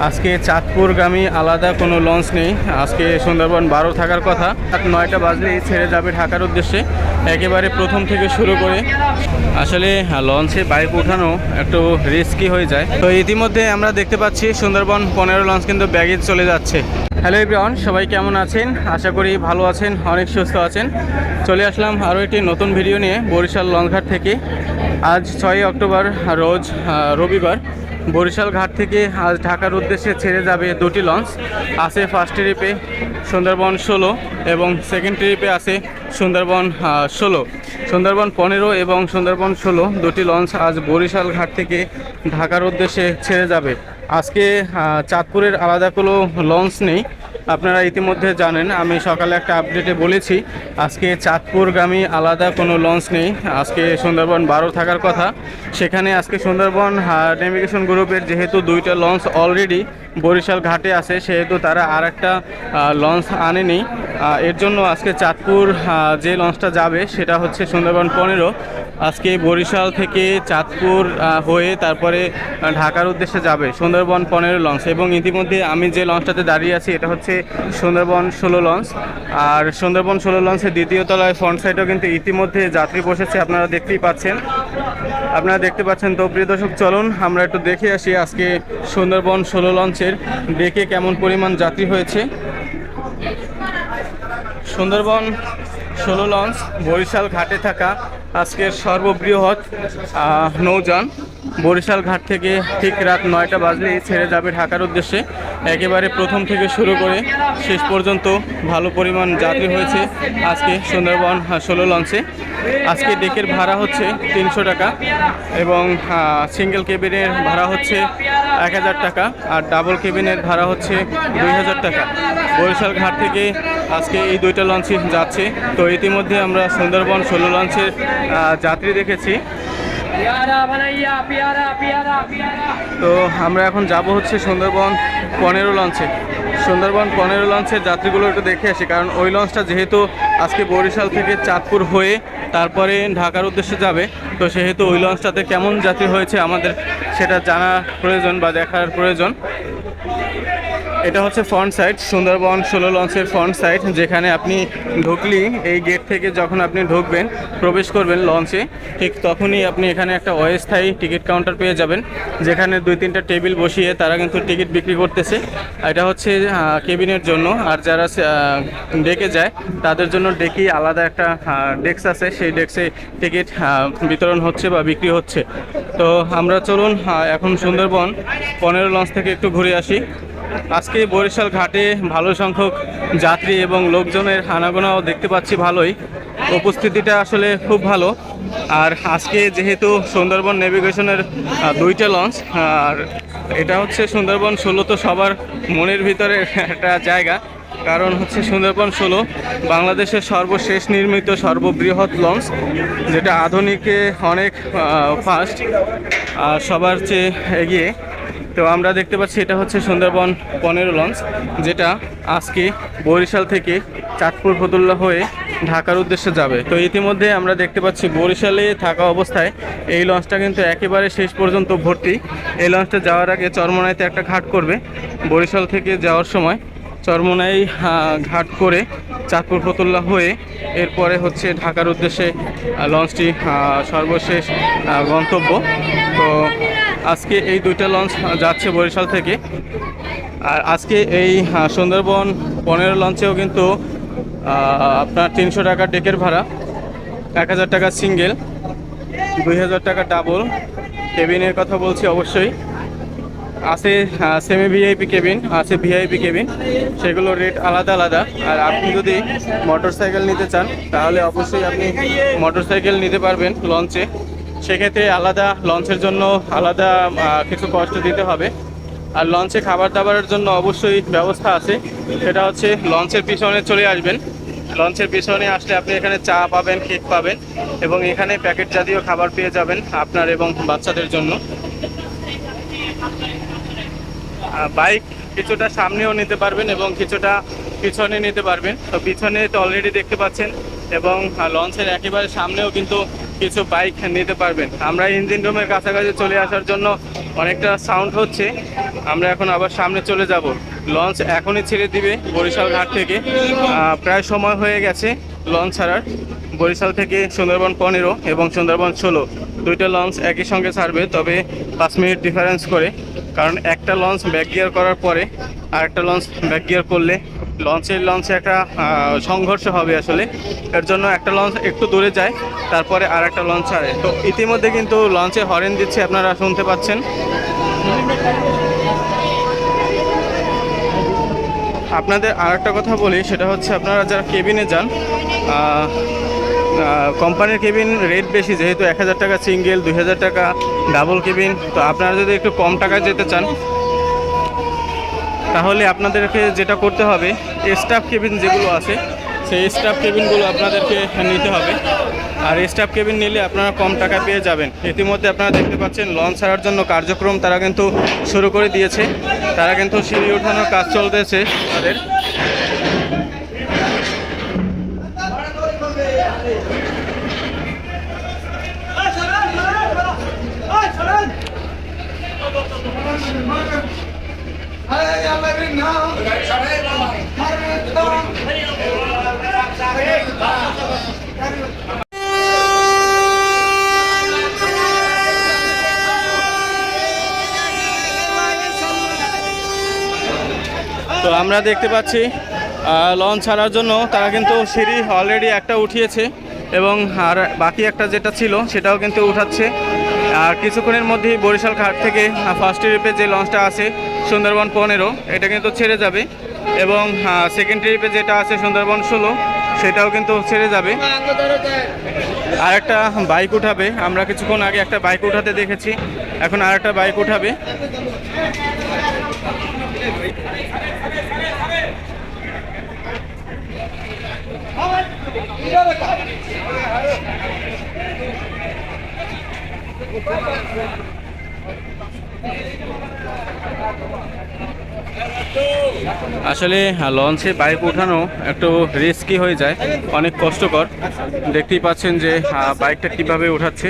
আজকে চাঁদপুরগামী আলাদা কোনো লঞ্চ নেই। আজকে সুন্দরবন 12 থাকার কথা, রাত 9টা বাজলেই ছেড়ে যাবে ঢাকার উদ্দেশ্যে। একেবারে প্রথম থেকে শুরু করে আসলে লঞ্চে বাইক ওঠানো একটু রিস্কি হয়ে যায়। তো ইতিমধ্যে আমরা দেখতে পাচ্ছি সুন্দরবন 15 লঞ্চ কিন্তু ব্যাগেজ চলে যাচ্ছে। হ্যালো এভরিওয়ান, সবাই কেমন আছেন? আশা করি ভালো আছেন, অনেক সুস্থ আছেন। চলে আসলাম আরও একটি নতুন ভিডিও নিয়ে বরিশাল লঞ্চঘাট থেকে। আজ 6 অক্টোবর, রোজ রবিবার। বরিশাল ঘাট থেকে আজ ঢাকার উদ্দেশ্যে ছেড়ে যাবে দুটি লঞ্চ। আছে ফার্স্ট ট্রিপে সুন্দরবন 16 এবং সেকেন্ড ট্রিপে আছে সুন্দরবন 16, সুন্দরবন 15 এবং সুন্দরবন 16 দুটি লঞ্চ আজ বরিশাল ঘাট থেকে ঢাকার উদ্দেশ্যে ছেড়ে যাবে। আজকে চাঁদপুরের আলাদা কোনো লঞ্চ নেই। আপনারা ইতিমধ্যে জানেন, আমি সকালে একটা আপডেটে বলেছি আজকে চাঁদপুরগামী আলাদা কোনো লঞ্চ নেই। আজকে সুন্দরবন 12 থাকার কথা, সেখানে আজকে সুন্দরবন নেভিগেশন গ্রুপের যেহেতু দুইটা লঞ্চ অলরেডি বরিশাল ঘাটে আছে, সেহেতু তারা আর একটা লঞ্চ আনেনি। এর জন্য আজকে চাঁদপুর যে লঞ্চটা যাবে সেটা হচ্ছে সুন্দরবন 15। আজকে বরিশাল থেকে চাঁদপুর হয়ে তারপরে ঢাকার উদ্দেশ্যে যাবে সুন্দরবন 15 লঞ্চ। এবং ইতিমধ্যে আমি যে লঞ্চটাতে দাঁড়িয়ে আছি এটা হচ্ছে সুন্দরবন 16 লঞ্চ। আর সুন্দরবন 16 লঞ্চের দ্বিতীয় তলায় ফ্রন্ট সাইডেও কিন্তু ইতিমধ্যে যাত্রী বসেছে, আপনারা দেখতেই পাচ্ছেন। তো প্রিয় দর্শক, চলুন আমরা একটু দেখে আসি আজকে সুন্দরবন 16 লঞ্চের ডেকে কেমন পরিমাণ যাত্রী হয়েছে। সুন্দরবন 16 লঞ্চ বরিশাল ঘাটে থাকা আজকের সর্ববৃহৎ নৌযান। বরিশাল ঘাট থেকে ঠিক রাত 9টা বাজলেই ছেড়ে যাবে ঢাকার উদ্দেশ্যে। একেবারে প্রথম থেকে শুরু করে শেষ পর্যন্ত ভালো পরিমাণ যাত্রী হয়েছে আজকে সুন্দরবন 16 লঞ্চে। আজকে ডেকের ভাড়া হচ্ছে 300 টাকা এবং সিঙ্গেল কেবিনের ভাড়া হচ্ছে 1000 টাকা আর ডাবল কেবিনের ভাড়া হচ্ছে 2000 টাকা। বরিশাল ঘাট থেকে আজকে এই দুইটা লঞ্চই যাচ্ছে। তো ইতিমধ্যে আমরা সুন্দরবন 16 লঞ্চের যাত্রী দেখেছি। তো আমরা এখন যাব হচ্ছে সুন্দরবন 15 লঞ্চে। সুন্দরবন 15 লঞ্চের যাত্রীগুলো একটু দেখে আসি, কারণ ওই লঞ্চটা যেহেতু আজকে বরিশাল থেকে চাঁদপুর হয়ে তারপরে ঢাকার উদ্দেশ্যে যাবে, তো সেহেতু ওই লঞ্চটাতে কেমন যাত্রী হয়েছে আমাদের সেটা জানা প্রয়োজন বা দেখার প্রয়োজন। এটা হচ্ছে ফ্রন্ট সাইড, সুন্দরবন 16 লঞ্চের ফ্রন্ট সাইড, যেখানে আপনি ঢুকলেই এই গেট থেকে যখন আপনি ঢুকবেন, প্রবেশ করবেন লঞ্চে, ঠিক তখনই আপনি এখানে একটা অস্থায়ী টিকিট কাউন্টার পেয়ে যাবেন, যেখানে 2-3টা টেবিল বসিয়ে তারা কিন্তু টিকিট বিক্রি করতেছে। এটা হচ্ছে কেবিনের জন্য, আর যারা ডেকে যায় তাদের জন্য ডেকেই আলাদা একটা ডেস্ক আছে, সেই ডেস্কে টিকিট বিতরণ হচ্ছে বা বিক্রি হচ্ছে। তো আমরা চলুন এখন সুন্দরবন 15 লঞ্চ থেকে একটু ঘুরে আসি। আজকে বরিশাল ঘাটে ভালো সংখ্যক যাত্রী এবং লোকজনের আনাগোনাও দেখতে পাচ্ছি, ভালোই উপস্থিতিটা আসলে খুব ভালো। আর আজকে যেহেতু সুন্দরবন নেভিগেশনের দুইটা লঞ্চ, আর এটা হচ্ছে সুন্দরবন 16, তো সবার মনের ভিতরে একটা জায়গা, কারণ হচ্ছে সুন্দরবন 16 বাংলাদেশের সর্বশেষ নির্মিত সর্ববৃহৎ লঞ্চ, যেটা আধুনিকে অনেক ফাস্ট, সবার চেয়ে এগিয়ে। তো আমরা দেখতে পাচ্ছি এটা হচ্ছে সুন্দরবন 15 লঞ্চ, যেটা আজকে বরিশাল থেকে চাঁদপুর ফতুল্লা হয়ে ঢাকার উদ্দেশ্যে যাবে। তো ইতিমধ্যে আমরা দেখতে পাচ্ছি বরিশালে থাকা অবস্থায় এই লঞ্চটা কিন্তু একেবারে শেষ পর্যন্ত ভর্তি। এই লঞ্চটা যাওয়ার আগে চরমোনাইতে একটা ঘাট করবে। বরিশাল থেকে যাওয়ার সময় চরমোনাই ঘাট করে চাঁদপুর ফতুল্লা হয়ে এরপরে হচ্ছে ঢাকার উদ্দেশ্যে লঞ্চটি সর্বশেষ গন্তব্য। তো আজকে এই দুইটা লঞ্চ যাচ্ছে বরিশাল থেকে। আর আজকে এই সুন্দরবন 15 লঞ্চেও কিন্তু আপনার 300 টাকা ডেকের ভাড়া, 1000 টাকা সিঙ্গেল, 2000 টাকা ডাবল। কেবিনের কথা বলছি অবশ্যই, আছে সেমি ভিআইপি কেবিন, আছে ভিআইপি কেবিন, সেগুলো রেট আলাদা আলাদা। আর আপনি যদি মোটরসাইকেল নিতে চান তাহলে অবশ্যই আপনি মোটরসাইকেল নিতে পারবেন লঞ্চে, সেক্ষেত্রে আলাদা লঞ্চের জন্য আলাদা কিছু কষ্ট দিতে হবে। আর লঞ্চে খাবার দাবারের জন্য অবশ্যই ব্যবস্থা আছে, সেটা হচ্ছে লঞ্চের পিছনে চলে আসবেন। লঞ্চের পিছনে আসলে আপনি এখানে চা পাবেন, কেক পাবেন এবং এখানে প্যাকেট জাতীয় খাবার পেয়ে যাবেন আপনার এবং বাচ্চাদের জন্য। বাইক কিছুটা সামনেও নিতে পারবেন এবং কিছুটা পিছনে নিতে পারবেন। তো পিছনে তো অলরেডি দেখতে পাচ্ছেন, এবং লঞ্চের একেবারে সামনেও কিন্তু কিছু বাইক নিতে পারবেন। আমরা ইঞ্জিন রুমের কাছাকাছি চলে আসার জন্য অনেকটা সাউন্ড হচ্ছে, আমরা এখন আবার সামনে চলে যাব। লঞ্চ এখনই ছেড়ে দিবে বরিশাল ঘাট থেকে। প্রায় সময় হয়ে গেছে লঞ্চ ছাড়ার। বরিশাল থেকে সুন্দরবন 15 এবং সুন্দরবন 16 দুইটা লঞ্চ একই সঙ্গে ছাড়বে, তবে 5 মিনিট ডিফারেন্স করে। কারণ একটা লঞ্চ ব্যাক গিয়ার করার পরে আর একটা লঞ্চ ব্যাক গিয়ার করলে লঞ্চে একটা সংঘর্ষ হবে আসলে। এর জন্য একটা লঞ্চ একটু দূরে যায়, তারপরে আর একটা লঞ্চ ছাড়ে। তো ইতিমধ্যে কিন্তু লঞ্চে হরেন দিচ্ছে, আপনারা শুনতে পাচ্ছেন। আপনাদের আর একটা কথা বলি, সেটা হচ্ছে আপনারা যারা কেবিনে যান, কোম্পানির কেবিন রেট বেশি, যেহেতু 1000 টাকা সিঙ্গেল, 2000 টাকা ডাবল কেবিন। তো আপনারা যদি একটু কম টাকায় যেতে চান, তাহলে আপনাদেরকে যেটা করতে হবে, স্টাফ কেবিন যেগুলো আছে সেই স্টাফ কেবিনগুলো আপনাদেরকে নিতে হবে। আর স্টাফ কেবিন নিলে আপনারা কম টাকা পেয়ে যাবেন। ইতিমধ্যে আপনারা দেখতে পাচ্ছেন লঞ্চ ছাড়ার জন্য কার্যক্রম তারা কিন্তু শুরু করে দিয়েছে। তারা কিন্তু সিঁড়ি ওঠানোর কাজ চলতেছে তাদের। তো আমরা দেখতে পাচ্ছি লঞ্চ ছাড়ার জন্য তারা কিন্তু সিঁড়ি অলরেডি একটা উঠিয়েছে, এবং আর বাকি একটা যেটা ছিল সেটাও কিন্তু উঠাচ্ছে। আর কিছুক্ষণের মধ্যেই বরিশাল ঘাট থেকে ফার্স্ট ট্রিপে যে লঞ্চটা আছে সুন্দরবন 15 এটা কিন্তু ছেড়ে যাবে, এবং সেকেন্ড ট্রিপে যেটা আছে সুন্দরবন 16 সেটাও কিন্তু ছেড়ে যাবে। আর একটা বাইক উঠাবে, আমরা কিছুক্ষণ আগে একটা বাইক উঠাতে দেখেছি, এখন আর একটা বাইক উঠাবে। আসলে লঞ্চে বাইক উঠানো একটু রিস্কি হয়ে যায়, অনেক কষ্টকর। দেখতেই পাচ্ছেন যে বাইকটা কিভাবে উঠাচ্ছে।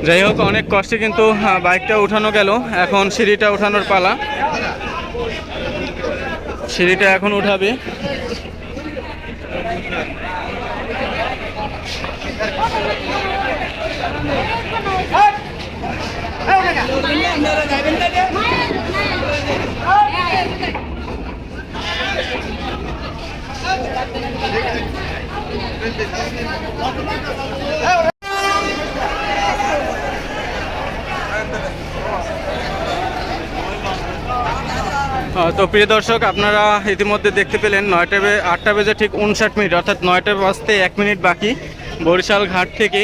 যাই হোক, অনেক কষ্টে কিন্তু বাইকটা উঠানো গেল। এখন সিঁড়িটা উঠানোর পালা। সিঁড়িটা এখন উঠাবে। তো প্রিয় দর্শক, আপনারা ইতিমধ্যে দেখতে পেলেন 8টা বেজে ঠিক 59 মিনিট, অর্থাৎ 9টা বাজতে 1 মিনিট বাকি। বরিশাল ঘাট থেকে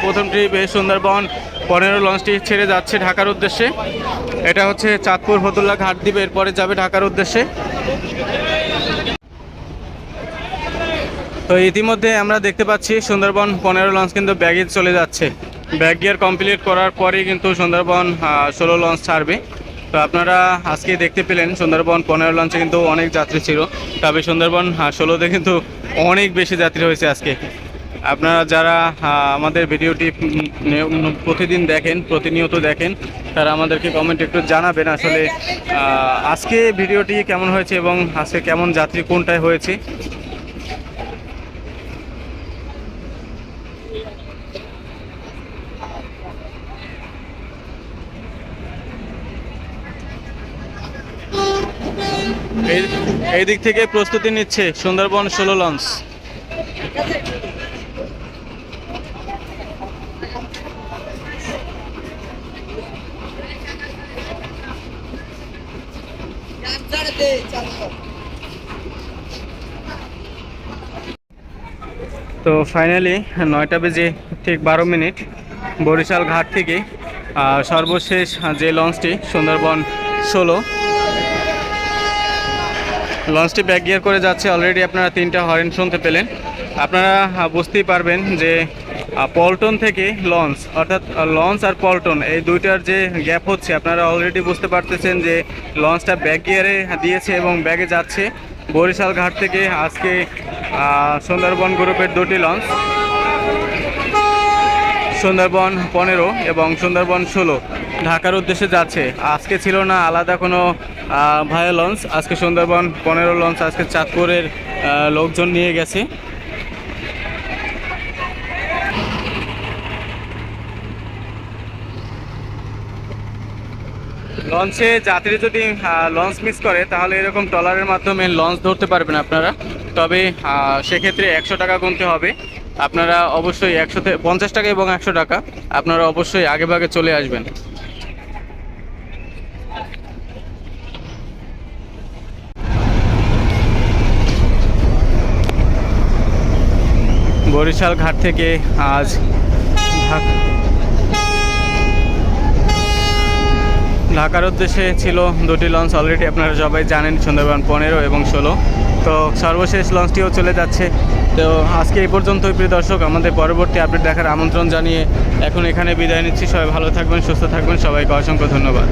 প্রথম ট্রিপে সুন্দরবন 15 লঞ্চটি ছেড়ে যাচ্ছে ঢাকার উদ্দেশ্যে। এটা হচ্ছে চাঁদপুর ফতুল্লা ঘাট দ্বীপ, এরপরে যাবে ঢাকার উদ্দেশ্যে। তো ইতিমধ্যে আমরা দেখতে পাচ্ছি সুন্দরবন 15 লঞ্চ কিন্তু ব্যাগে চলে যাচ্ছে। ব্যাক গিয়ার কমপ্লিট করার পরেই কিন্তু সুন্দরবন 16 লঞ্চ ছাড়বে। তো আপনারা আজকে দেখতে পেলেন সুন্দরবন 15 লঞ্চে কিন্তু অনেক যাত্রী ছিল, তবে সুন্দরবন 16তে কিন্তু অনেক বেশি যাত্রী হয়েছে আজকে। আপনারা যারা আমাদের ভিডিওটি প্রতিদিন দেখেন, প্রতিনিয়ত দেখেন, তারা আমাদেরকে কমেন্ট একটু জানাবেন আসলে আজকে ভিডিওটি কেমন হয়েছে এবং আজকে কেমন যাত্রী কোনটায় হয়েছে। এই দিক থেকে প্রস্তুতি নিচ্ছে সুন্দরবন 16 লঞ্চ। তো ফাইনালি 9টা বেজে ঠিক 12 মিনিট বরিশাল ঘাট থেকে সর্বশেষ যে লঞ্চটি সুন্দরবন 16 লঞ্চটি ব্যাক গিয়ার করে যাচ্ছে। অলরেডি আপনারা 3টা হরেন শুনতে পেলেন। আপনারা বুঝতেই পারবেন যে পল্টন থেকে লঞ্চ, অর্থাৎ লঞ্চ আর পল্টন এই দুইটার যে গ্যাপ হচ্ছে, আপনারা অলরেডি বুঝতে পারতেছেন যে লঞ্চটা ব্যাক গিয়ারে দিয়েছে এবং ব্যাগে যাচ্ছে। বরিশাল ঘাট থেকে আজকে সুন্দরবন গ্রুপের দুটি লঞ্চ, সুন্দরবন 15 এবং সুন্দরবন 16 ঢাকার উদ্দেশ্যে যাচ্ছে। আজকে ছিল না আলাদা কোনো ভায়া লঞ্চ, আজকে সুন্দরবন 15 লঞ্চ আজকে চাঁদপুরের লোকজন নিয়ে গেছে। লঞ্চে যাত্রী যদি লঞ্চ মিস করে তাহলে এরকম ট্রলারের মাধ্যমে লঞ্চ ধরতে পারবেন আপনারা, তবে সেক্ষেত্রে 100 টাকা গুনতে হবে। আপনারা অবশ্যই 150 টাকা এবং 100 টাকা আপনারা অবশ্যই আগে ভাগে চলে আসবেন। বরিশাল ঘাট থেকে আজ ঢাকার উদ্দেশ্যে ছিল দুটি লঞ্চ, অলরেডি আপনারা সবাই জানেন, সুন্দরবন 15 এবং 16। তো সর্বশেষ লঞ্চটিও চলে যাচ্ছে। তো আজকে এই পর্যন্তই প্রিয় দর্শক, আমাদের পরবর্তী আপডেট দেখার আমন্ত্রণ জানিয়ে এখন এখানে বিদায় নিচ্ছি। সবাই ভালো থাকবেন, সুস্থ থাকবেন, সবাইকে অসংখ্য ধন্যবাদ।